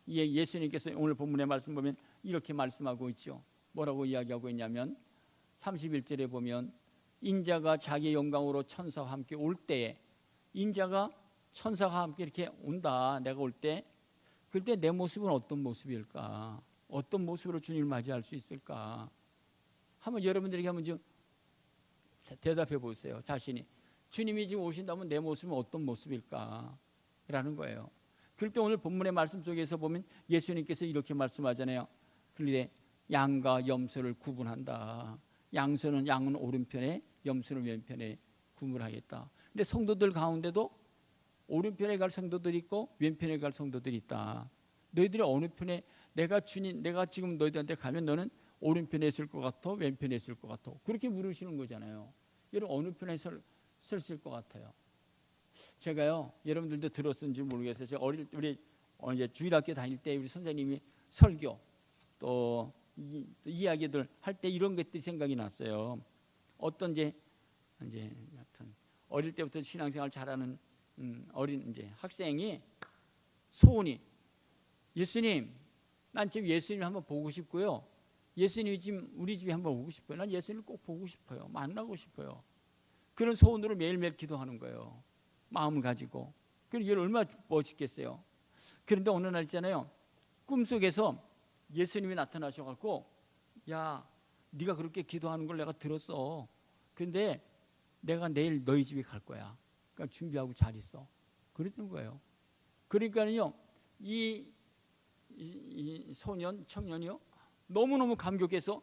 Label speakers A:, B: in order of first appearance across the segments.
A: 예수님께서 오늘 본문의 말씀 보면 이렇게 말씀하고 있죠. 뭐라고 이야기하고 있냐면 31절에 보면 인자가 자기 영광으로 천사와 함께 올 때에, 인자가 천사와 함께 이렇게 온다, 내가 올 때, 그때 내 모습은 어떤 모습일까? 어떤 모습으로 주님을 맞이할 수 있을까? 한번 여러분들에게 한번 좀 대답해 보세요. 자신이 주님이 지금 오신다면 내 모습은 어떤 모습일까? 라는 거예요. 그럴 때 오늘 본문의 말씀 속에서 보면 예수님께서 이렇게 말씀하잖아요. 그런데 양과 염소를 구분한다. 양은 오른편에, 염소는 왼편에 구분하겠다. 근데 성도들 가운데도 오른편에 갈 성도들이 있고 왼편에 갈 성도들이 있다. 너희들이 어느 편에, 내가 지금 너희들한테 가면 너는 오른편에 있을 것 같아, 왼편에 있을 것 같아, 그렇게 물으시는 거잖아요. 여러분 어느 편에 서실 것 같아요? 제가요, 여러분들도 들었는지 모르겠어요. 제가 우리 이제 주일학교 다닐 때 우리 선생님이 설교 또 이야기들 할 때 이런 것들이 생각이 났어요. 어떤 이제 하여튼 어릴 때부터 신앙생활 잘하는 어린 이제 학생이 소원이, 예수님, 난 지금 예수님 한번 보고 싶고요. 예수님이 지금 우리 집에 한번 오고 싶어요. 난 예수님을 꼭 보고 싶어요. 만나고 싶어요. 그런 소원으로 매일매일 기도하는 거예요. 마음을 가지고. 그럼 이걸 얼마나 멋있겠어요. 그런데 어느 날 있잖아요. 꿈속에서 예수님이 나타나셔갖고, 야, 네가 그렇게 기도하는 걸 내가 들었어. 근데 내가 내일 너희 집에 갈 거야. 그러니까 준비하고 잘 있어. 그러는 거예요. 그러니까요, 이 청년이요, 너무너무 감격해서,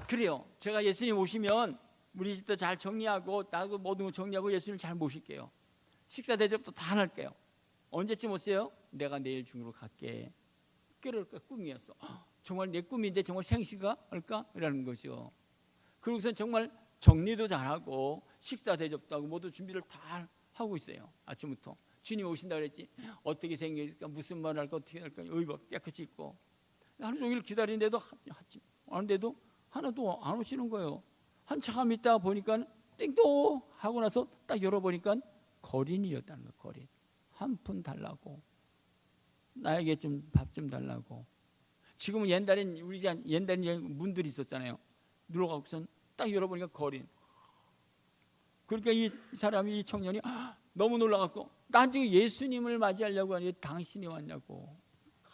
A: 그래요, 제가 예수님 오시면 우리 집도 잘 정리하고 나도 모든 거 정리하고 예수님 잘 모실게요. 식사 대접도 다 할게요. 언제쯤 오세요? 내가 내일 중으로 갈게. 그럴까 꿈이었어. 정말 내 꿈인데 정말 생시가 할까? 이라는 거죠. 그러고선 정말 정리도 잘하고 식사 대접도 하고 모두 준비를 다 하고 있어요. 아침부터 주님 오신다 그랬지, 어떻게 생길까, 무슨 말을 할까, 어떻게 할까, 의복 깨끗이 입고 하루 종일 기다리는데도 하나도 안 오시는 거예요. 한참 있다 보니까 땡도 하고 나서 딱 열어보니까 거린이었다는 거예요. 거린. 한 푼 달라고, 나에게 좀 밥 좀 달라고. 지금은 옛날엔 문들이 있었잖아요. 눌러갖고선 딱 열어보니까 거린. 그러니까 이 사람이, 이 청년이 너무 놀라갖고, 난 지금 예수님을 맞이하려고 하니 당신이 왔냐고,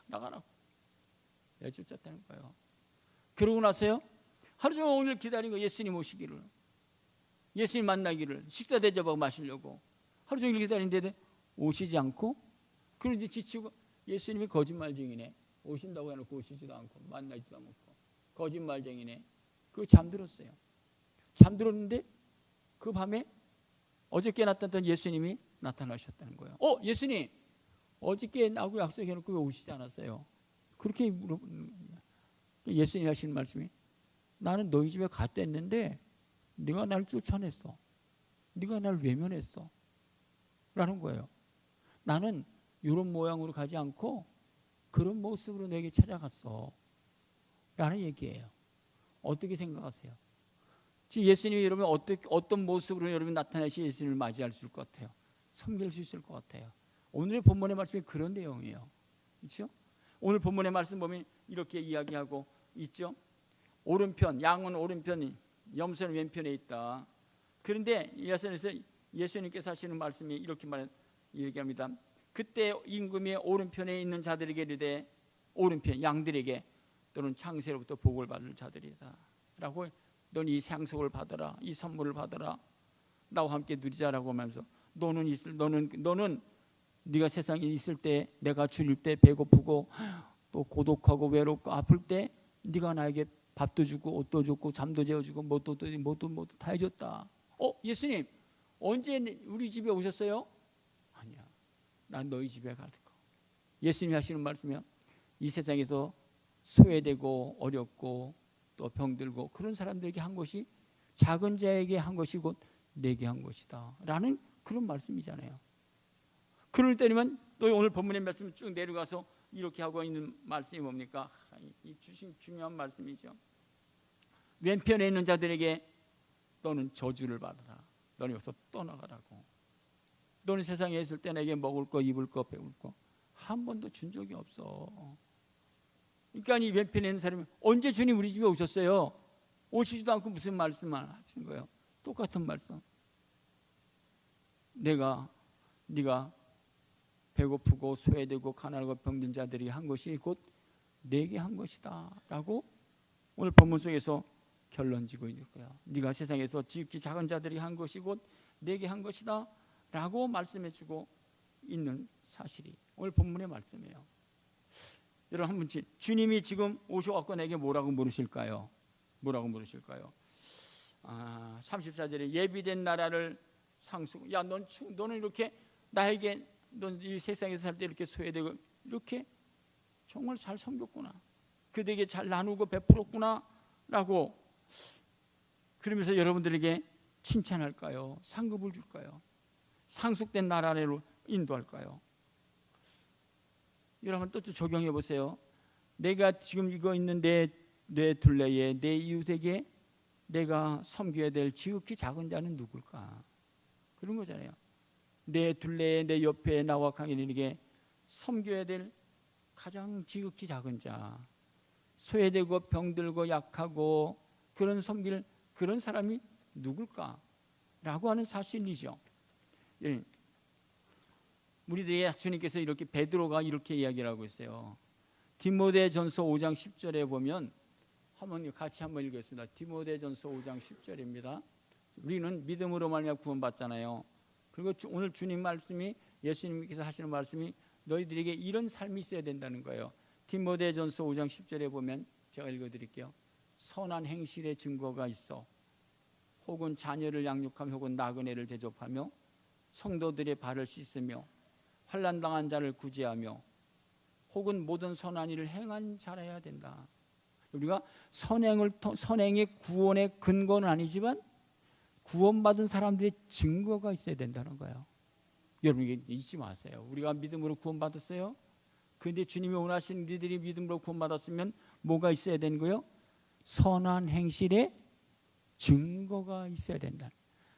A: 나가라고 내쫓았다는 거예요. 그러고 나서요, 하루 종일 오늘 기다린 거, 예수님 오시기를, 예수님 만나기를, 식사 대접하고 마시려고 하루 종일 기다리는데 오시지 않고, 그런데 지치고, 예수님이 거짓말쟁이네, 오신다고 해놓고 오시지도 않고 만나지도 않고 거짓말쟁이네. 그거 잠들었어요. 잠들었는데 그 밤에 어저께 나타났던 예수님이 나타나셨다는 거예요. 예수님, 어저께 나하고 약속해놓고 왜 오시지 않았어요? 그렇게 물어보는 거예요. 예수님이 하시는 말씀이, 나는 너희 집에 갔댔는데 네가 날 쫓아냈어. 네가 날 외면했어. 라는 거예요. 나는 이런 모양으로 가지 않고 그런 모습으로 내게 찾아갔어. 라는 얘기예요. 어떻게 생각하세요? 지금 예수님이 여러분 어떤 모습으로 여러분 나타나시 예수님을 맞이할 수 있을 것 같아요? 섬길 수 있을 것 같아요. 오늘의 본문의 말씀이 그런 내용이에요. 그렇죠? 오늘 본문의 말씀 보면 이렇게 이야기하고 있죠. 오른편, 양은 오른편, 염소는 왼편에 있다. 그런데 예수님께서 하시는 말씀이 이렇게 얘기합니다. 그때 임금이 오른편에 있는 자들에게 이르되, 오른편 양들에게, 또는 창세로부터 복을 받을 자들이다 라고, 너는 이 상속을 받아라, 이 선물을 받아라, 나와 함께 누리자라고 하면서, 너는 네가 세상에 있을 때, 내가 줄일 때, 배고프고 또 고독하고 외롭고 아플 때 네가 나에게 밥도 주고 옷도 줬고 잠도 재워주고 뭐도 다 해줬다. 예수님 언제 우리 집에 오셨어요? 아니야, 난 너희 집에 갈 거. 예수님이 하시는 말씀이요, 이 세상에서 소외되고 어렵고 또 병들고 그런 사람들에게 한 것이, 작은 자에게 한 것이 곧 내게 한 것이다 라는 그런 말씀이잖아요. 그럴 때면 또 오늘 본문의 말씀 쭉 내려가서 이렇게 하고 있는 말씀이 뭡니까? 이 중요한 말씀이죠. 왼편에 있는 자들에게 너는 저주를 받아라. 너는 여기서 떠나가라고. 너는 세상에 있을 때 내게 먹을 거, 입을 거, 배울 거 한 번도 준 적이 없어. 그러니까 이 왼편에 있는 사람이 언제 주님 우리 집에 오셨어요? 오시지도 않고 무슨 말씀을 하시는 거예요? 똑같은 말씀. 네가 배고프고 소외되고 가난하고 병든 자들이 한 것이 곧 내게 한 것이다 라고 오늘 본문 속에서 결론 지고 있는 거예요. 네가 세상에서 지극히 작은 자들이 한 것이 곧 내게 한 것이다 라고 말씀해 주고 있는 사실이 오늘 본문의 말씀이에요. 여러분 한번 주님이 지금 오셔갖고 내게 뭐라고 물으실까요? 뭐라고 물으실까요? 34절에 예비된 나라를 상속. 야, 너는 이렇게 나에게 넌 이 세상에서 살 때 이렇게 소외되고 이렇게 정말 잘 섬겼구나. 그들에게 잘 나누고 베풀었구나 라고 그러면서 여러분들에게 칭찬할까요? 상급을 줄까요? 상속된 나라로 인도할까요? 여러분 또 적용해 보세요. 내가 지금 이거 있는 내 둘레에 내 이웃에게 내가 섬겨야 될 지극히 작은 자는 누굴까? 그런 거잖아요. 내 둘레에 내 옆에 나와 강인에게 섬겨야 될 가장 지극히 작은 자, 소외되고 병들고 약하고 그런 섬길 그런 사람이 누굴까? 라고 하는 사실이죠. 우리들이 주님께서 이렇게 베드로가 이렇게 이야기를 하고 있어요. 디모데전서 5장 10절에 보면 같이 한번 읽겠습니다. 디모데전서 5장 10절입니다. 우리는 믿음으로 말미암아 구원받잖아요. 그리고 오늘 주님 말씀이 예수님께서 하시는 말씀이 너희들에게 이런 삶이 있어야 된다는 거예요. 디모데전서 5장 10절에 보면 제가 읽어드릴게요. 선한 행실의 증거가 있어 혹은 자녀를 양육하며 혹은 나그네를 대접하며 성도들의 발을 씻으며 환난당한 자를 구제하며 혹은 모든 선한 일을 행한 자라야 된다. 우리가 선행의 구원의 근거는 아니지만 구원받은 사람들의 증거가 있어야 된다는 거예요. 여러분 이게 잊지 마세요. 우리가 믿음으로 구원받았어요. 그런데 주님이 원하시는 너희들이 믿음으로 구원받았으면 뭐가 있어야 되는 거예요? 선한 행실의 증거가 있어야 된다.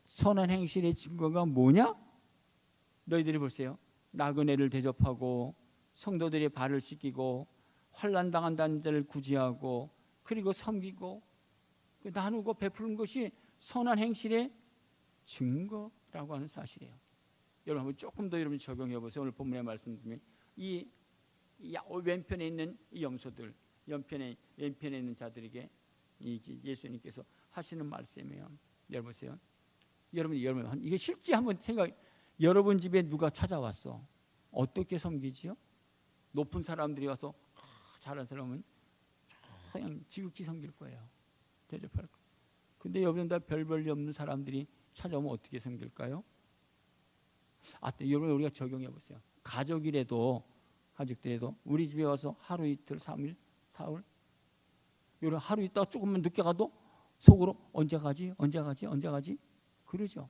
A: 선한 행실의 증거가 뭐냐? 너희들이 보세요. 나그네를 대접하고 성도들의 발을 씻기고 환난 당한다는 자를 구제하고 그리고 섬기고 나누고 베푸는 것이 선한 행실의 증거라고 하는 사실이에요. 여러분 조금 더 여러분 적용해 보세요. 오늘 본문의 말씀 중에 이 왼편에 있는 이 염소들, 왼편에 있는 자들에게 예수님께서 하시는 말씀이에요. 여러분 보세요. 여러분 이게 실제 한번 여러분 집에 누가 찾아왔어. 어떻게 섬기지요? 높은 사람들이 와서 잘한 사람은 그냥 지극히 섬길 거예요. 대접할 거예요. 근데 여러분 다 별 볼일 없는 사람들이 찾아오면 어떻게 섬길까요? 여러분 우리가 적용해 보세요. 가족들이라도 우리 집에 와서 하루 이틀 3일 4일 여러분 하루 있다가 조금만 늦게 가도 속으로 언제 가지 그러죠.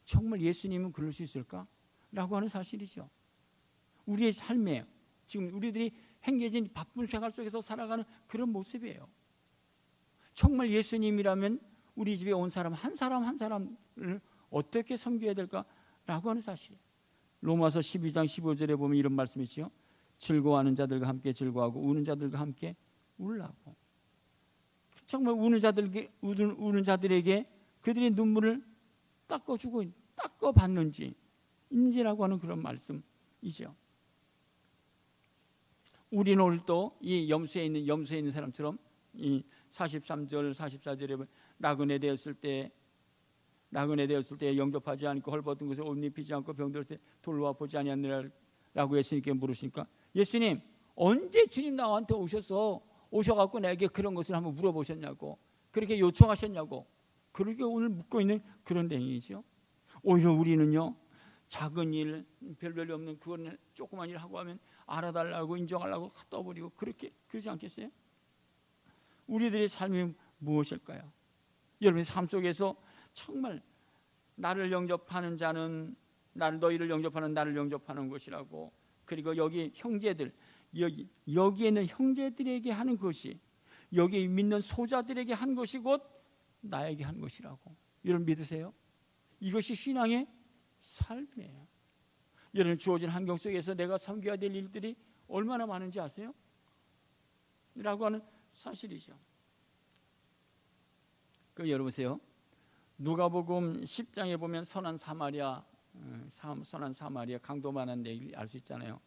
A: 정말 예수님은 그럴 수 있을까? 라고 하는 사실이죠. 우리의 삶에 지금 우리들이 행해진 바쁜 생활 속에서 살아가는 그런 모습이에요. 정말 예수님이라면 우리 집에 온 사람 한 사람을 어떻게 섬겨야 될까라고 하는 사실. 로마서 12장 15절에 보면 이런 말씀이 있죠. 즐거워하는 자들과 함께 즐거워하고 우는 자들과 함께 울라고. 정말 우는 자들에게 그들의 눈물을 닦아주고 닦아받는지 인지라고 하는 그런 말씀이죠. 우리는 오늘 또 이 염소에 있는 사람처럼 이 43절 44절에 보면 나그네 되었을 때 영접하지 않고 헐벗은 것을 옷 입히지 않고 병들었을 때 돌로 아프지 아니하느라라고 예수님께 물으시니까 예수님 언제 주님 나한테 오셔갖고 내게 그런 것을 한번 물어보셨냐고 그렇게 요청하셨냐고 그렇게 오늘 묻고 있는 그런 내용이죠. 오히려 우리는요 작은 일 별별이 없는 그건 조그만 일 하고 하면 알아달라고 인정하려고 떠버리고 그러지 않겠어요? 우리들의 삶이 무엇일까요? 여러분의 삶 속에서 정말 나를 영접하는 자는 너희를 영접하는 나를 영접하는 것이라고 그리고 여기 형제들 여기에 있는 형제들에게 하는 것이 여기 믿는 소자들에게 한 것이 곧 나에게 한 것이라고 여러분 믿으세요? 이것이 신앙의 삶이에요. 여러분 주어진 환경 속에서 내가 섬겨야 될 일들이 얼마나 많은지 아세요? 라고 하는 사실이죠. 여러분 보세요. 누가복음 10장에 보면 선한 사마리아 강도 많은 얘기를 알 수 있잖아요.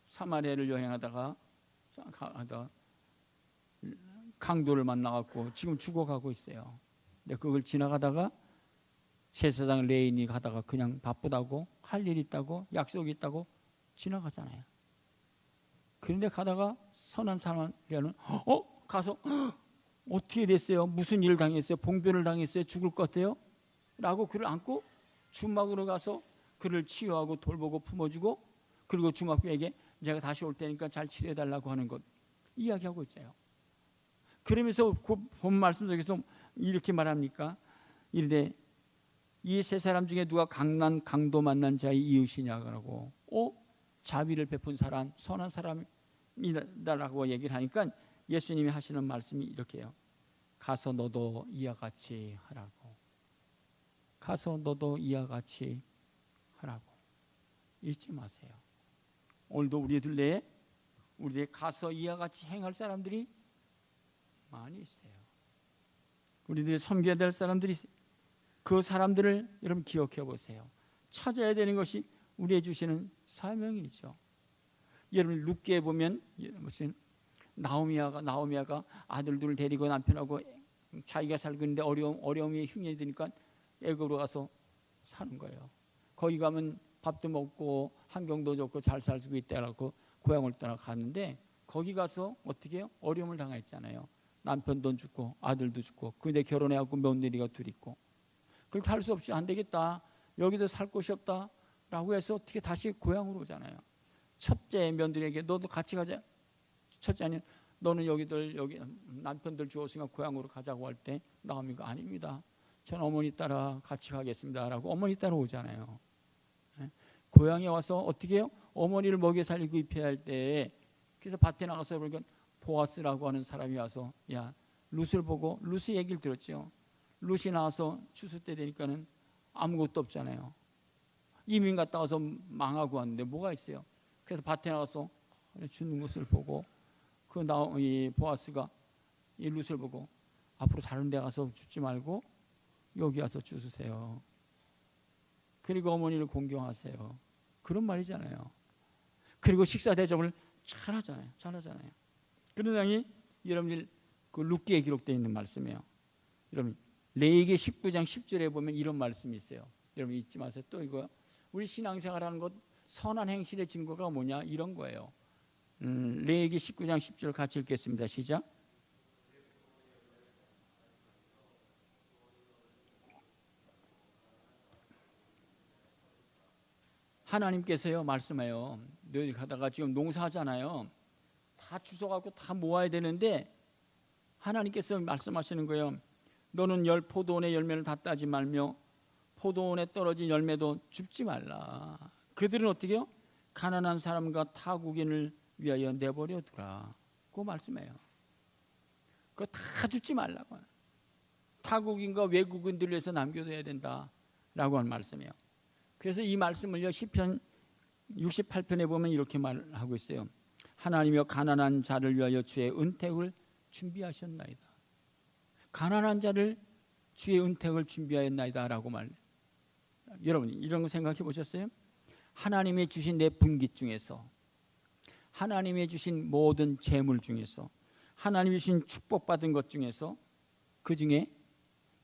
A: 사마리아를 여행하다가 강도를 만나갖고 지금 죽어가고 있어요. 근데 그걸 지나가다가 제사장 레인이 가다가 그냥 바쁘다고 할 일 있다고 약속이 있다고 지나가잖아요. 그런데 가다가 선한 사마리아는 가서 어떻게 됐어요? 무슨 일을 당했어요? 봉변을 당했어요? 죽을 것 같아요? 라고 그를 안고 주막으로 가서 그를 치유하고 돌보고 품어주고, 그리고 주막부에게 제가 다시 올 테니까 잘 치료해달라고 하는 것 이야기하고 있어요. 그러면서 그 본 말씀 속에서 이렇게 말합니까? 이르되 이 세 사람 중에 누가 강난 강도 만난 자의 이웃이냐고 자비를 베푼 사람, 선한 사람이다라고 얘기를 하니까 예수님이 하시는 말씀이 이렇게요. 가서 너도 이와 같이 하라고. 가서 너도 이와 같이 하라고. 잊지 마세요. 오늘도 우리들 내에 가서 이와 같이 행할 사람들이 많이 있어요. 우리들이 섬겨야 될 사람들이 있어요. 그 사람들을 여러분 기억해 보세요. 찾아야 되는 것이 우리의 주시는 사명이죠. 여러분 룻기에 보면 무슨 나오미아가 아들들을 데리고 남편하고 자기가 살고 있는데 어려움이 흉년이 드니까 애굽으로 가서 사는 거예요. 거기 가면 밥도 먹고 환경도 좋고 잘 살고 있다라고 고향을 떠나갔는데 거기 가서 어떻게 해요? 어려움을 당했잖아요. 남편도 죽고 아들도 죽고, 근데 결혼해갖고 며느리가 둘 있고, 그렇게 할 수 없이 안 되겠다, 여기도 살 곳이 없다 라고 해서 어떻게 다시 고향으로 오잖아요. 첫째 며느리에게 너도 같이 가자. 첫째 아니 너는 여기 남편들 주었으니까 고향으로 가자고 할 때 나오미가 아닙니다. 전 어머니 따라 같이 가겠습니다 라고 어머니 따라 오잖아요. 고향에 와서 어떻게 해요? 어머니를 먹여 살리고 입혀야 할 때, 그래서 밭에 나가서 보니까 보아스라고 하는 사람이 와서 룻을 보고, 룻의 얘기를 들었죠. 룻이 나와서 추수 때 되니까는 아무것도 없잖아요. 이민 갔다 와서 망하고 왔는데 뭐가 있어요. 그래서 밭에 나가서 주는 것을 보고 이 보아스가 이 룻을 보고 앞으로 다른 데 가서 주지 말고 여기 와서 주세요. 그리고 어머니를 공경하세요. 그런 말이잖아요. 그리고 식사 대접을 잘하잖아요. 그런 내용이 여러분들 그 룻기에 기록되어 있는 말씀이에요. 여러분 레위기 19장 10절에 보면 이런 말씀이 있어요. 여러분 잊지 마세요. 또 이거 우리 신앙생활하는 것 선한 행실의 증거가 뭐냐, 이런 거예요. 레위기 19장 10절 같이 읽겠습니다. 시작. 하나님께서요 말씀해요. 너희 가다가 지금 농사하잖아요. 다 주워갖고 다 모아야 되는데 하나님께서 말씀하시는 거예요. 너는 포도원의 열매를 다 따지 말며 포도원에 떨어진 열매도 줍지 말라. 그들은 어떻게 해요? 가난한 사람과 타국인을 위하여 내버려 두라. 그 말씀이에요. 그거 다 줍지 말라고. 타국인과 외국인들을 위해서 남겨둬야 된다라고 하는 말씀이에요. 그래서 이 말씀을요 시편 68편에 보면 이렇게 말하고 있어요. 하나님이여 가난한 자를 위하여 주의 은택을 준비하셨나이다. 가난한 자를 주의 은택을 준비하였나이다 라고 말해요. 여러분 이런 거 생각해 보셨어요? 하나님이 주신 내 분깃 중에서, 하나님이 주신 모든 재물 중에서, 하나님이 주신 축복받은 것 중에서, 그 중에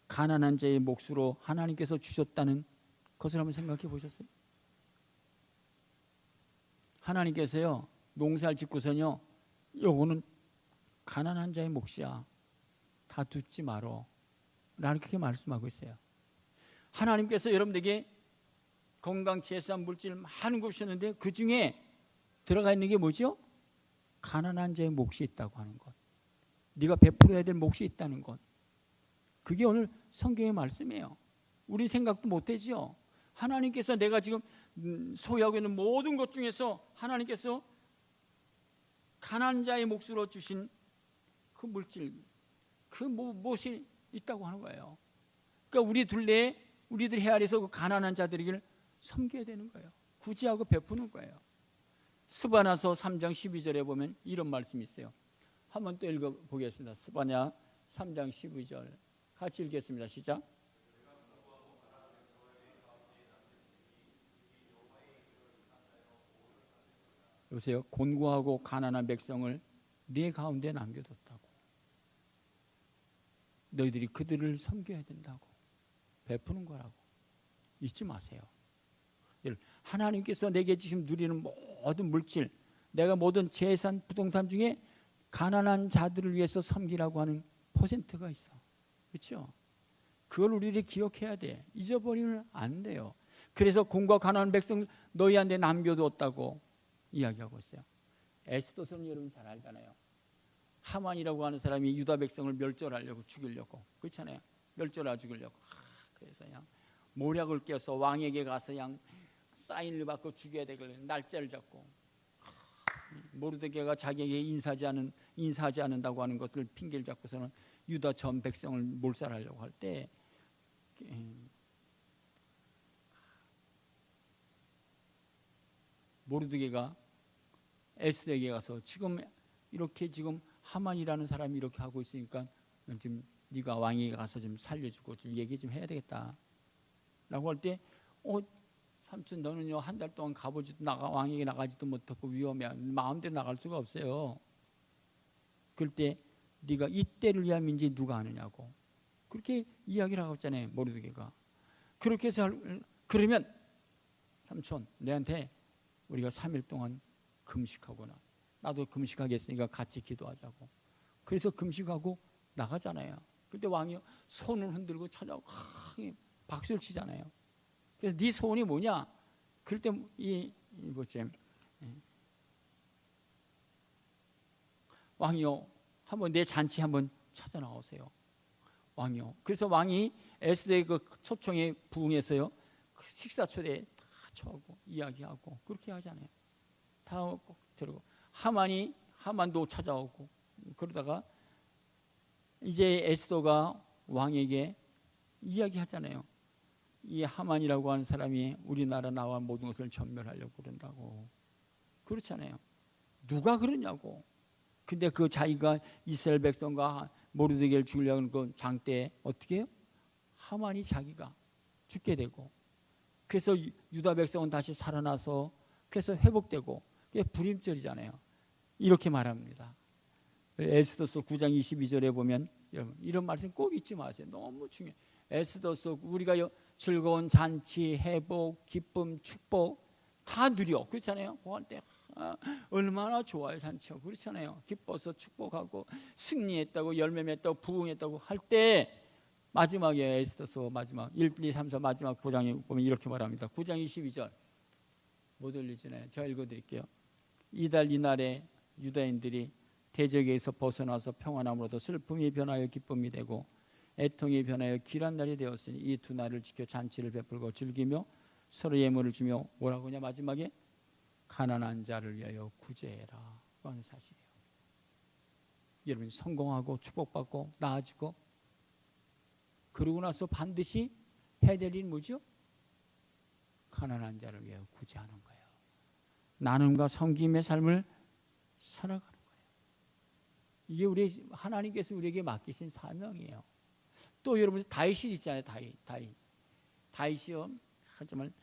A: 가난한 자의 몫으로 하나님께서 주셨다는 것을 한번 생각해 보셨어요? 하나님께서요 농사를 짓고서요 요거는 가난한 자의 몫이야, 다 두지 말어 라는 그렇게 말씀하고 있어요. 하나님께서 여러분들에게 건강, 재산, 물질 많은 걸 주셨는데 그 중에 들어가 있는 게 뭐죠? 가난한 자의 몫이 있다고 하는 것, 네가 베풀어야 될 몫이 있다는 것, 그게 오늘 성경의 말씀이에요. 우리 생각도 못하죠. 하나님께서 내가 지금 소유하고 있는 모든 것 중에서 하나님께서 가난한 자의 몫으로 주신 그 물질, 그 몫이 있다고 하는 거예요. 그러니까 우리 둘레에 우리들이 헤아려서 그 가난한 자들에게 섬겨야 되는 거예요. 구제하고 베푸는 거예요. 스바냐서 3장 12절에 보면 이런 말씀이 있어요. 한번 또 읽어보겠습니다. 스바냐 3장 12절 같이 읽겠습니다. 시작. 여보세요. 곤고하고 가난한 백성을 네 가운데 남겨뒀다고. 너희들이 그들을 섬겨야 된다고. 베푸는 거라고. 잊지 마세요. 하나님께서 내게 지금 누리는 모든 물질, 내가 모든 재산, 부동산 중에 가난한 자들을 위해서 섬기라고 하는 퍼센트가 있어. 그렇죠? 그걸 우리들이 기억해야 돼. 잊어버리면 안 돼요. 그래서 공과 가난한 백성 너희한테 남겨두었다고 이야기하고 있어요. 에스더서는 여러분 잘 알잖아요. 하만이라고 하는 사람이 유다 백성을 멸절하려고 죽이려고, 그렇잖아요. 멸절하려 죽이려고. 그래서 그냥 모략을 껴서 왕에게 가서 그냥 사인을 받고 죽여야 되길래 날짜를 잡고, 모르드게가 자기에게 인사하지 않는다고 하는 것을 핑계를 잡고서는 유다 전 백성을 몰살하려고 할 때 모르드게가 에스더에게 가서 지금 이렇게 지금 하만이라는 사람이 이렇게 하고 있으니까 지금 네가 왕에게 가서 좀 살려주고 좀 얘기 좀 해야 되겠다 라고 할 때 삼촌 너는요 한 달 동안 가보지도 왕에게 나가지도 못하고 위험해. 마음대로 나갈 수가 없어요. 그럴 때 네가 이때를 위한 민지 누가 아느냐고 그렇게 이야기를 하고 있잖아요. 모르드게가. 그렇게 해서 그러면 삼촌 내한테 우리가 3일 동안 금식하거나 나도 금식하겠으니까 같이 기도하자고. 그래서 금식하고 나가잖아요. 그때 왕이 손을 흔들고 찾아오고 박수를 치잖아요. 그래서 네 소원이 뭐냐? 그럴 때 왕이요 한번 내 잔치 한번 찾아 나오세요. 왕이요. 그래서 왕이 에스더의 그 초청에 부응해서요 그 식사 초대에 다 초하고 이야기하고 그렇게 하잖아요. 다 꼭 들고 하만도 찾아오고 그러다가 이제 에스더가 왕에게 이야기하잖아요. 이 하만이라고 하는 사람이 우리나라 나와 모든 것을 전멸하려고 그런다고. 그렇잖아요. 누가 그러냐고. 근데 그 자기가 이스라엘 백성과 모르드게를 죽이려고 하는 그 장때 어떻게 해요? 하만이 자기가 죽게 되고 그래서 유다 백성은 다시 살아나서 그래서 회복되고 그게 불임절이잖아요. 이렇게 말합니다. 에스더서 9장 22절에 보면 여러분 이런 말씀 꼭 잊지 마세요. 너무 중요해요. 에스더서 우리가 즐거운 잔치, 회복, 기쁨, 축복 다 누려. 그렇잖아요. 그할 때 얼마나 좋아요. 잔치가. 그렇잖아요. 기뻐서 축복하고 승리했다고 열매 맺었다고 부흥했다고 할 때 마지막에 에스더서 마지막 1, 2, 3, 4 마지막 9장에 보면 이렇게 말합니다. 9장 22절 못 올리잖아요. 제가 읽어드릴게요. 이달 이날에 유다인들이 대적에서 벗어나서 평안함으로도 슬픔이 변하여 기쁨이 되고 애통이 변하여 귀한 날이 되었으니 이 두 날을 지켜 잔치를 베풀고 즐기며 서로 예물을 주며 뭐라고 하냐 마지막에 가난한 자를 위하여 구제해라. 그건 사실이에요. 여러분이 성공하고 축복받고 나아지고 그러고 나서 반드시 해야 될 일은 뭐죠? 가난한 자를 위하여 구제하는 거예요. 나눔과 섬김의 삶을 살아가는 거예요. 이게 우리 하나님께서 우리에게 맡기신 사명이에요. 또 여러분 다윗이 있잖아요. 다윗이요. 하지만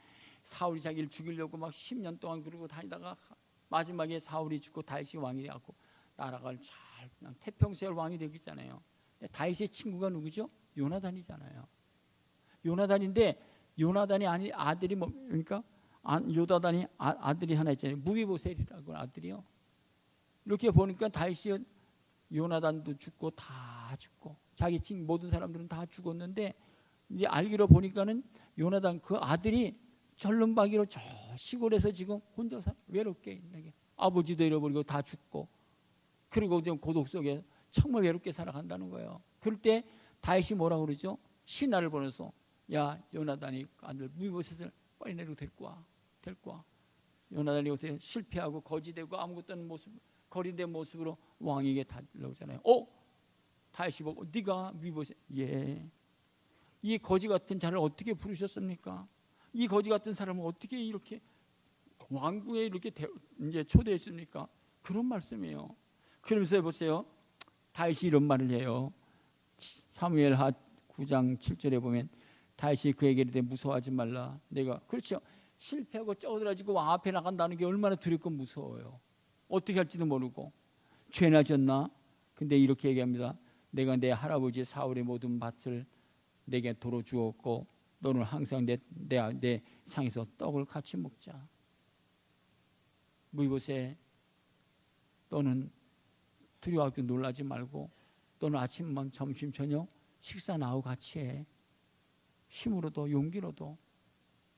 A: 사울이 자기를 죽이려고 막 10년 동안 그러고 다니다가 마지막에 사울이 죽고 다윗이 왕이 되었고 나라가 잘 그냥 태평세월 왕이 되겠잖아요. 다윗의 친구가 누구죠? 요나단이잖아요. 요나단인데 요나단이 아니 아들이 뭡니까? 요나단이 아들이 하나 있잖아요. 무비보셋이라고 아들이요. 이렇게 보니까 다윗이 요나단도 죽고 다 죽고 자기 친 모든 사람들은 다 죽었는데 이제 알기로 보니까는 요나단 그 아들이 절름박이로 저 시골에서 지금 혼자 외롭게 있는 게 아버지도 잃어버리고 다 죽고 그리고 지금 고독 속에 정말 외롭게 살아간다는 거예요. 그럴 때 다윗이 뭐라고 그러죠? 신하를 보내서 야 요나단이 아들 무비보셋을 빨리 내리고 데리고 와. 요나단이 어떻게 실패하고 거지되고 아무것도 없는 모습 거린된 모습으로 왕에게 달려오잖아요. 다윗이 보고 네가 무비보셋 예. 이 거지 같은 자를 어떻게 부르셨습니까? 이 거지 같은 사람을 어떻게 이렇게 왕궁에 이렇게 이제 초대했습니까? 그런 말씀이에요. 그러면서 보세요. 다윗이 이런 말을 해요. 사무엘하 9장 7절에 보면 다윗이 그에게 이르되 무서워하지 말라. 내가 그렇죠. 실패하고 쩌들어지고 왕 앞에 나간다는 게 얼마나 두렵고 무서워요. 어떻게 할지도 모르고 죄나 졌나? 근데 이렇게 얘기합니다. 내가 내 할아버지 사울의 모든 밭을 내게 도로 주었고 너는 항상 내 상에서 떡을 같이 먹자. 무이보세 너는 두려워하고 놀라지 말고 너는 아침만 점심 저녁 식사 나하고 같이 해. 힘으로도 용기로도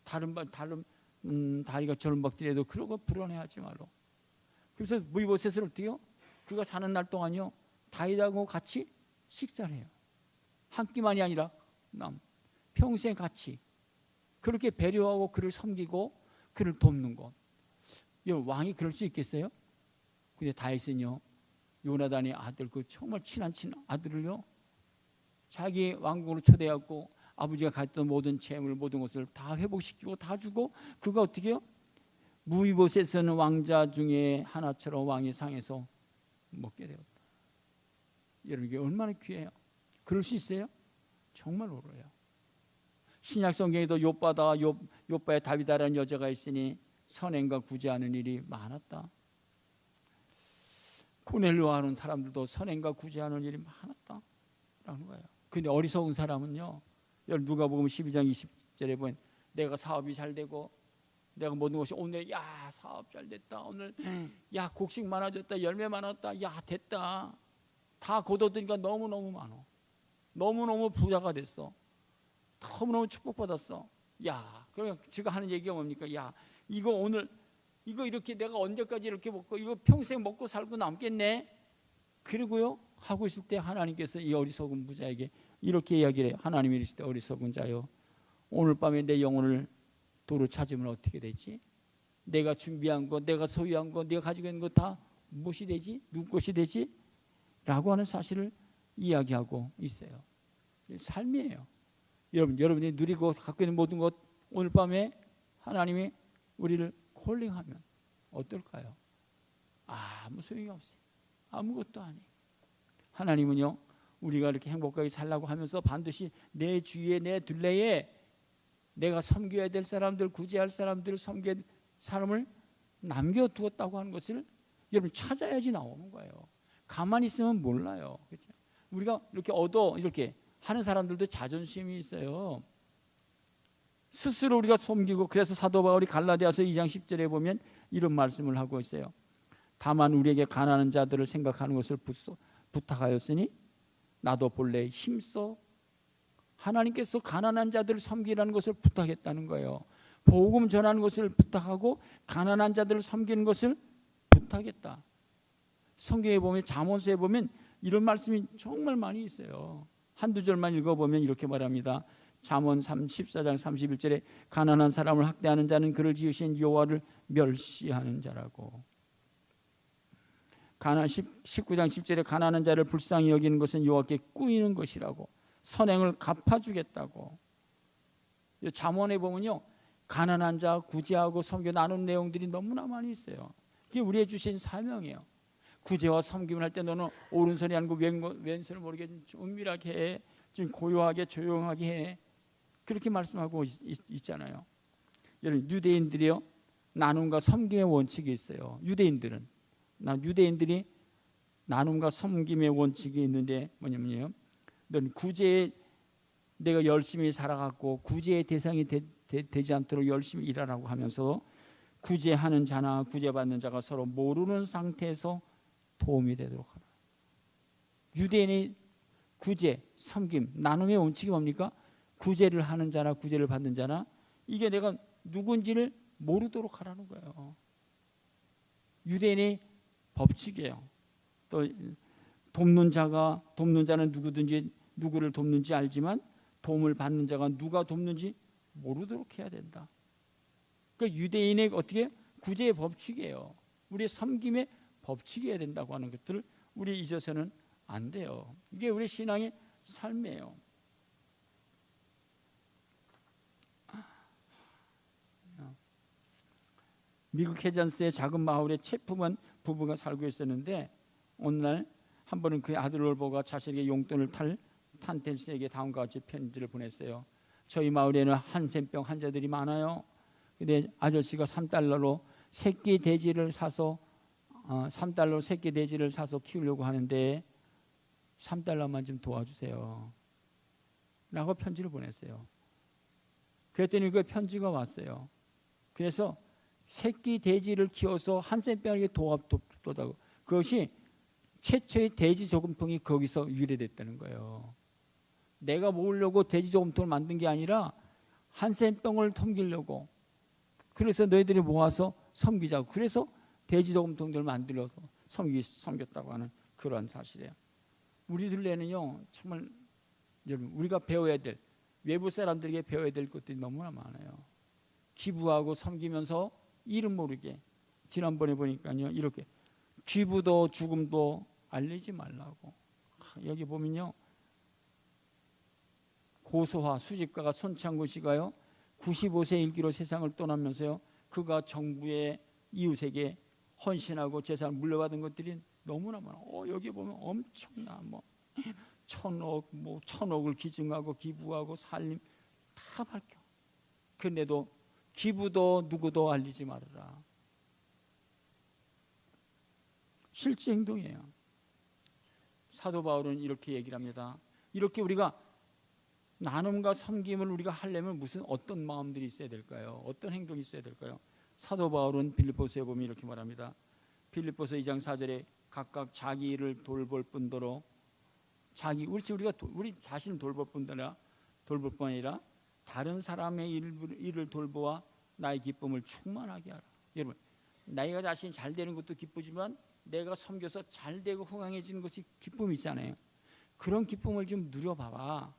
A: 다리가 절먹더라도 그러고 불안해하지 말로. 그래서 무이보셋을 어떻게요? 그가 사는 날 동안요 다윗하고 같이 식사를 해요. 한 끼만이 아니라 평생 같이 그렇게 배려하고 그를 섬기고 그를 돕는 것. 왕이 그럴 수 있겠어요? 근데 다윗은요 요나단의 아들 그 정말 친한 아들을요 자기 왕궁으로 초대하고 아버지가 가졌던 모든 재물 모든 것을 다 회복시키고 다 주고 그가 어떻게 해요? 무이보셋은 왕자 중에 하나처럼 왕의 상에서 먹게 되었다. 여러분 이게 얼마나 귀해요. 그럴 수 있어요? 정말 어려워요. 신약 성경에도 욥바에 다비다라는 여자가 있으니 선행과 구제하는 일이 많았다. 고넬료와 하는 사람들도 선행과 구제하는 일이 많았다라는 거예요. 근데 어리석은 사람은요 누가복음 12장 20절에 보면 내가 사업이 잘 되고 내가 모든 것이 오늘 야 사업 잘 됐다 오늘 야 곡식 많아졌다 열매 많았다 야 됐다 다 거둬들니까 너무너무 많어. 너무너무 부자가 됐어. 너무너무 축복받았어. 야 그러니까 제가 하는 얘기가 뭡니까? 야 이거 오늘 이거 이렇게 내가 언제까지 이렇게 먹고 이거 평생 먹고 살고 남겠네. 그리고요 하고 있을 때 하나님께서 이 어리석은 부자에게 이렇게 이야기를 해요. 하나님이 이르실 때 어리석은 자여 오늘 밤에 내 영혼을 도로 찾으면 어떻게 되지? 내가 준비한 거 내가 소유한 거 내가 가지고 있는 거 다 무엇이 되지? 누구 것이 되지? 라고 하는 사실을 이야기하고 있어요. 삶이에요. 여러분이 누리고 갖고 있는 모든 것 오늘 밤에 하나님이 우리를 콜링하면 어떨까요? 아무 소용이 없어요. 아무것도 아니에요. 하나님은요 우리가 이렇게 행복하게 살라고 하면서 반드시 내 주위에 내 둘레에 내가 섬겨야 될 사람들 구제할 사람들을 섬겨야 될 사람을 남겨두었다고 하는 것을 여러분 찾아야지 나오는 거예요. 가만히 있으면 몰라요. 그렇죠? 우리가 이렇게 하는 사람들도 자존심이 있어요. 스스로 우리가 섬기고 그래서 사도 바울이 갈라디아서 2장 10절에 보면 이런 말씀을 하고 있어요. 다만 우리에게 가난한 자들을 생각하는 것을 부탁하였으니 나도 본래 힘써 하나님께서 가난한 자들을 섬기라는 것을 부탁했다는 거예요. 복음 전하는 것을 부탁하고 가난한 자들을 섬기는 것을 부탁했다. 성경에 보면 잠언서에 보면 이런 말씀이 정말 많이 있어요. 한두 절만 읽어보면 이렇게 말합니다. 잠언 14장 31절에 가난한 사람을 학대하는 자는 그를 지으신 여호와를 멸시하는 자라고. 19장 10절에 가난한 자를 불쌍히 여기는 것은 여호와께 꾸이는 것이라고. 선행을 갚아주겠다고. 잠언에 보면요 가난한 자 구제하고 섬겨 나눈 내용들이 너무나 많이 있어요. 그게 우리의 주신 사명이에요. 구제와 섬김을 할 때 너는 오른손이 아니고 왼손을 모르게 좀 은밀하게 해, 좀 고요하게 조용하게 해. 그렇게 말씀하고 있잖아요. 여러분 유대인들이요 나눔과 섬김의 원칙이 있어요. 유대인들이 나눔과 섬김의 원칙이 있는데 뭐냐면요. 넌 구제에 내가 열심히 살아갔고 구제의 대상이 되지 않도록 열심히 일하라고 하면서 구제하는 자나 구제받는 자가 서로 모르는 상태에서 도움이 되도록 하라. 유대인의 구제, 섬김, 나눔의 원칙이 뭡니까? 구제를 하는 자나 구제를 받는 자나 이게 내가 누군지를 모르도록 하라는 거예요. 유대인의 법칙이에요. 또 돕는 자는 누구든지 누구를 돕는지 알지만 도움을 받는 자가 누가 돕는지 모르도록 해야 된다. 그러니까 유대인의 어떻게 구제의 법칙이에요. 우리의 섬김의 법칙이어야 된다고 하는 것들을 우리 잊어서는 안 돼요. 이게 우리 신앙의 삶이에요. 미국 해전스의 작은 마을에 체프먼 부부가 살고 있었는데 어느 날 한 번은 그의 아들 롤버가 자신에게 용돈을 탈 탄텐스에게 다음과 같이 편지를 보냈어요. 저희 마을에는 한센병 환자들이 많아요. 근데 아저씨가 3달러로 새끼 돼지를 사서 3달러 새끼 돼지를 사서 키우려고 하는데 3달러만 좀 도와주세요. 라고 편지를 보냈어요. 그랬더니 그 편지가 왔어요. 그래서 새끼 돼지를 키워서 한센병에게 도와줬다고. 그것이 최초의 돼지 저금통이 거기서 유래됐다는 거예요. 내가 모으려고 돼지 저금통을 만든 게 아니라 한센병을 섬기려고. 그래서 너희들이 모아서 섬기자고. 그래서 돼지 저금통들을 만들어서 섬겼다고 하는 그러한 사실이에요. 우리들에는요 정말 여러분 우리가 배워야 될 외부 사람들에게 배워야 될 것들이 너무나 많아요. 기부하고 섬기면서 이름 모르게 지난번에 보니까요 이렇게 기부도 죽음도 알리지 말라고. 여기 보면요 고소화 수집가가 손창구 씨가요 95세 일기로 세상을 떠나면서요 그가 정부의 이웃에게 헌신하고 재산을 물려받은 것들이 너무나 많아. 여기 보면 엄청나 천억을 기증하고 기부하고 살림 다 밝혀. 근데도 기부도 누구도 알리지 말아라. 실제 행동이에요. 사도 바울은 이렇게 얘기를 합니다. 이렇게 우리가 나눔과 섬김을 우리가 하려면 무슨 어떤 마음들이 있어야 될까요? 어떤 행동이 있어야 될까요? 사도 바울은 빌립보서에 보면 이렇게 말합니다. 빌립보서 2장 4절에 각각 자기 일을 돌볼 뿐더러 우리가 우리 자신을 돌볼 뿐 아니라 다른 사람의 일을 돌보아 나의 기쁨을 충만하게 하라. 여러분, 나이가 자신이 잘 되는 것도 기쁘지만 내가 섬겨서 잘 되고 흥황해지는 것이 기쁨이잖아요. 그런 기쁨을 좀 누려봐봐.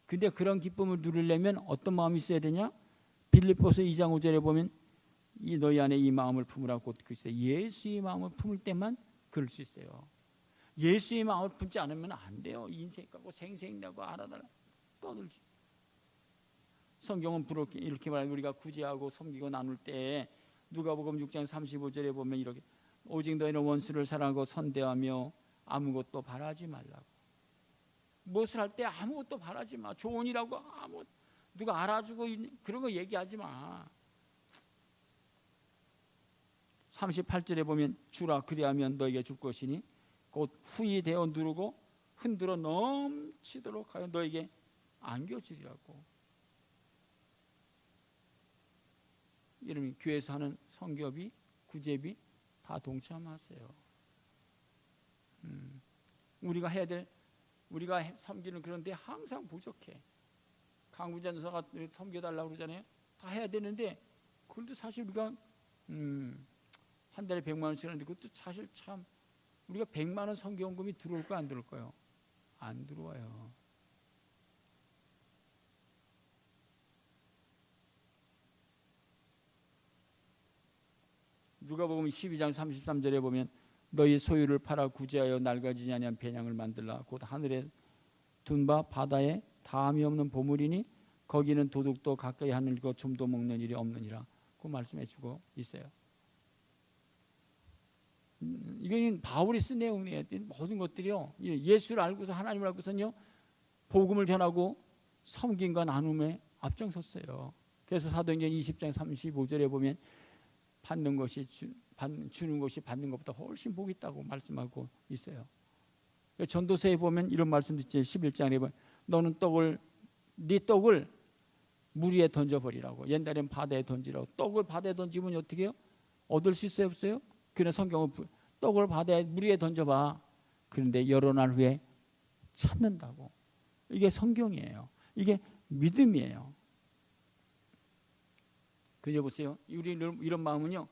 A: 근데 그런 기쁨을 누리려면 어떤 마음이 있어야 되냐? 빌립보서 2장 5절에 보면 너희 안에 이 마음을 품으라고 곧 그리스도의 예수의 마음을 품을 때만 그럴 수 있어요. 예수의 마음을 품지 않으면 안 돼요. 인생 갖고 생생내고 알아달라 떠들지. 성경은 이렇게 말하면 우리가 구제하고 섬기고 나눌 때 누가복음 6장 35절에 보면 이렇게 오직 너희는 원수를 사랑하고 선대하며 아무것도 바라지 말라고. 무엇을 할 때 아무것도 바라지 마. 좋은 일하고 누가 알아주고 그런 거 얘기하지 마. 38절에 보면 주라 그리하면 너에게 줄 것이니 곧 후히 되어 누르고 흔들어 넘치도록 하여 너에게 안겨주리라고. 여러분 교회에서 하는 선교비, 구제비 다 동참하세요. 우리가 섬기는 그런데 항상 부족해. 강구전사가 섬겨달라고 그러잖아요. 다 해야 되는데 그것도 사실 우리가 한 달에 100만 원씩 하는데 그것도 사실 참 우리가 100만 원 선교원금이 들어올까요? 안 들어올까요? 안 들어와요. 누가복음 12장 33절에 보면 너희 소유를 팔아 구제하여 낡아지지 아니한 배낭을 만들라. 곧 하늘에 둔 바 바다에 다함이 없는 보물이니 거기는 도둑도 가까이 하늘고 좀도 먹는 일이 없느니라. 그 말씀해 주고 있어요. 이건 바울이 쓴 내용이에요. 모든 것들이요. 예수를 알고서 하나님을 알고서는요. 복음을 전하고 섬김과 나눔에 앞장섰어요. 그래서 사도행전 20장 35절에 보면 주는 것이 받는 것보다 훨씬 복이 있다고 말씀하고 있어요. 전도서에 보면 이런 말씀도 있죠. 11장에 보면 너는 네 떡을 물 위에 던져버리라고. 옛날엔 바다에 던지라고. 떡을 바다에 던지면 어떻게 해요? 얻을 수 있어요? 없어요? 그런 성경은 떡을 물 위에 던져봐. 그런데 여러 날 후에 찾는다고. 이게 성경이에요. 이게 믿음이에요. 그저 보세요. 우리 이런 마음은요.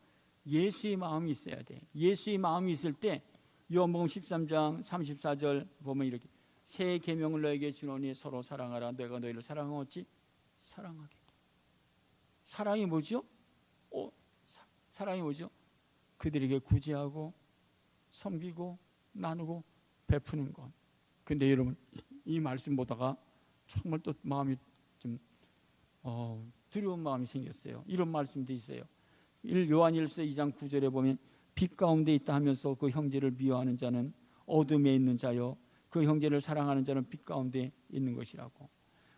A: 예수의 마음이 있어야 돼. 예수의 마음이 있을 때 요한복음 13장 34절 보면 이렇게 새 계명을 너에게 주노니 서로 사랑하라. 내가 너희를 사랑하였지 사랑하게. 사랑이 뭐죠? 사랑이 뭐죠? 그들에게 구제하고 섬기고 나누고 베푸는 것. 근데 여러분 이 말씀 보다가 정말 또 마음이 좀 두려운 마음이 생겼어요. 이런 말씀도 있어요. 요한일서 2장 9절에 보면 빛 가운데 있다 하면서 그 형제를 미워하는 자는 어둠에 있는 자요 그 형제를 사랑하는 자는 빛 가운데 있는 것이라고.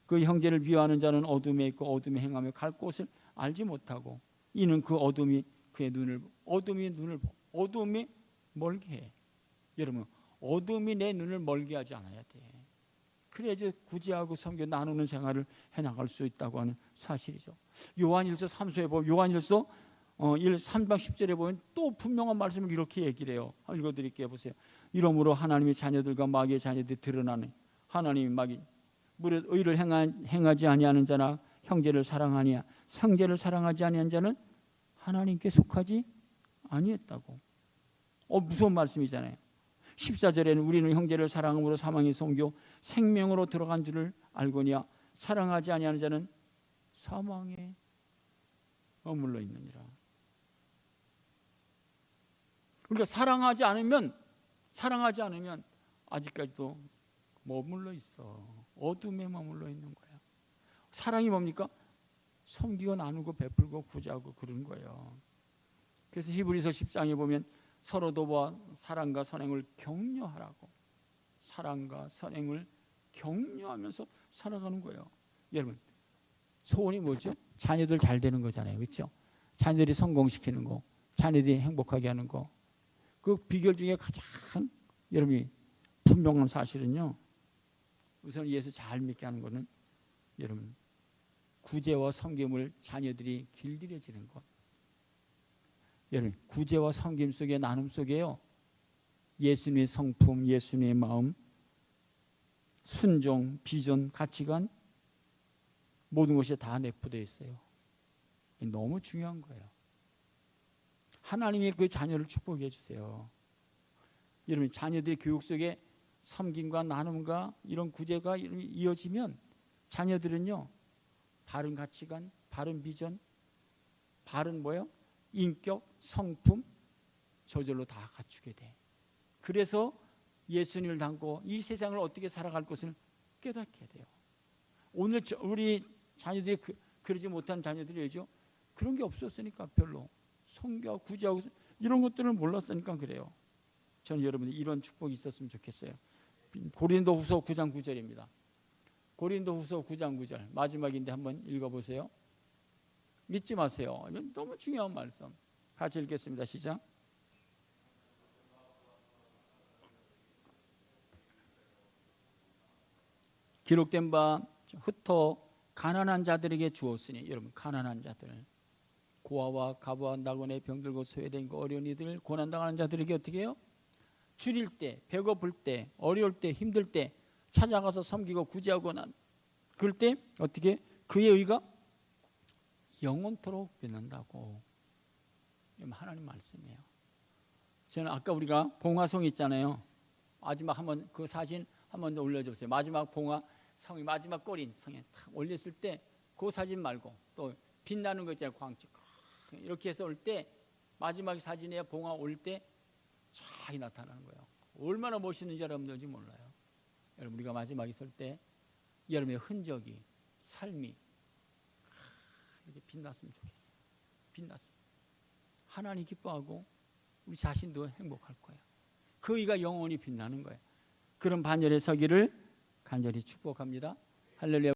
A: 그 형제를 미워하는 자는 어둠에 있고 어둠에 행하며 갈 곳을 알지 못하고 이는 그 어둠이 그의 눈을 어둠이 멀게 해. 여러분 어둠이 내 눈을 멀게 하지 않아야 돼. 그래야지 구제하고 섬겨 나누는 생활을 해나갈 수 있다고 하는 사실이죠. 요한일서 3서에 보면 요한일서 3장 10절에 보면 또 분명한 말씀을 이렇게 얘기를 해요. 읽어드릴게요. 보세요. 이러므로 하나님의 자녀들과 마귀의 자녀들이 드러나는 하나님의 마귀 무릇 의를 행하지 아니하는 자나 형제를 사랑하니야 형제를 사랑하지 아니하는 자는 하나님께 속하지 아니했다고. 무서운 말씀이잖아요. 14절에는 우리는 형제를 사랑함으로 사망에 옮겨 생명으로 들어간 줄을 알거니와 사랑하지 아니하는 자는 사망에 머물러 있느니라. 그러니까 사랑하지 않으면 아직까지도 머물러 있어. 어둠에 머물러 있는 거야. 사랑이 뭡니까? 섬기고 나누고 베풀고 구제하고 그런 거예요. 그래서 히브리서 10장에 보면 서로 도와 사랑과 선행을 격려하라고. 사랑과 선행을 격려하면서 살아가는 거예요. 여러분 소원이 뭐죠? 자녀들 잘 되는 거잖아요. 그렇죠? 자녀들이 성공시키는 거, 자녀들이 행복하게 하는 거. 그 비결 중에 가장 여러분이 분명한 사실은요. 우선 예수 잘 믿게 하는 거는 여러분 구제와 섬김을 자녀들이 길들여지는 것. 여러분 구제와 섬김 속에 나눔 속에요. 예수님의 성품, 예수님의 마음, 순종, 비전, 가치관 모든 것이 다 내포되어 있어요. 너무 중요한 거예요. 하나님이 그 자녀를 축복해 주세요. 여러분 자녀들의 교육 속에 섬김과 나눔과 이런 구제가 이어지면 자녀들은요 바른 가치관, 바른 비전, 바른 인격, 성품 저절로 다 갖추게 돼. 그래서 예수님을 닮고 이 세상을 어떻게 살아갈 것을 깨닫게 돼요. 오늘 우리 자녀들이 그러지 못한 자녀들이 왜죠? 그런 게 없었으니까 별로 성교하고 구제하고 이런 것들을 몰랐으니까 그래요. 저는 여러분이 이런 축복이 있었으면 좋겠어요. 고린도후서 9장 9절입니다. 고린도후서 9장 9절 마지막인데 한번 읽어보세요. 믿지 마세요. 이건 너무 중요한 말씀. 같이 읽겠습니다. 시작. 기록된 바 흩어 가난한 자들에게 주었으니 여러분 가난한 자들 고아와 가부와 낙원에 병들고 소외된 그 어려운 이들 고난당하는 자들에게 어떻게 해요? 줄일 때, 배고플 때, 어려울 때, 힘들 때 찾아가서 섬기고 구제하고 그럴 때 어떻게 그의 의가 영원토록 변한다고. 하나님 말씀이에요. 저는 아까 우리가 봉화송 있잖아요. 마지막 한번 그 사진 한번 더 올려줘 보세요. 마지막 봉화성이 마지막 꼬린 성에 탁 올렸을 때 그 사진 말고 또 빛나는 거 있잖아요. 광채 이렇게 해서 올 때 마지막 사진에 봉화 올 때 쫙 나타나는 거예요. 얼마나 멋있는지 여러분들지 몰라요. 여러분 우리가 마지막에 설 때 여러분의 흔적이 삶이 이렇게 빛났으면 좋겠어요. 빛났으면 하나님 기뻐하고 우리 자신도 행복할 거예요. 그 의가 영원히 빛나는 거예요. 그런 반열에 서기를 간절히 축복합니다. 할렐루야.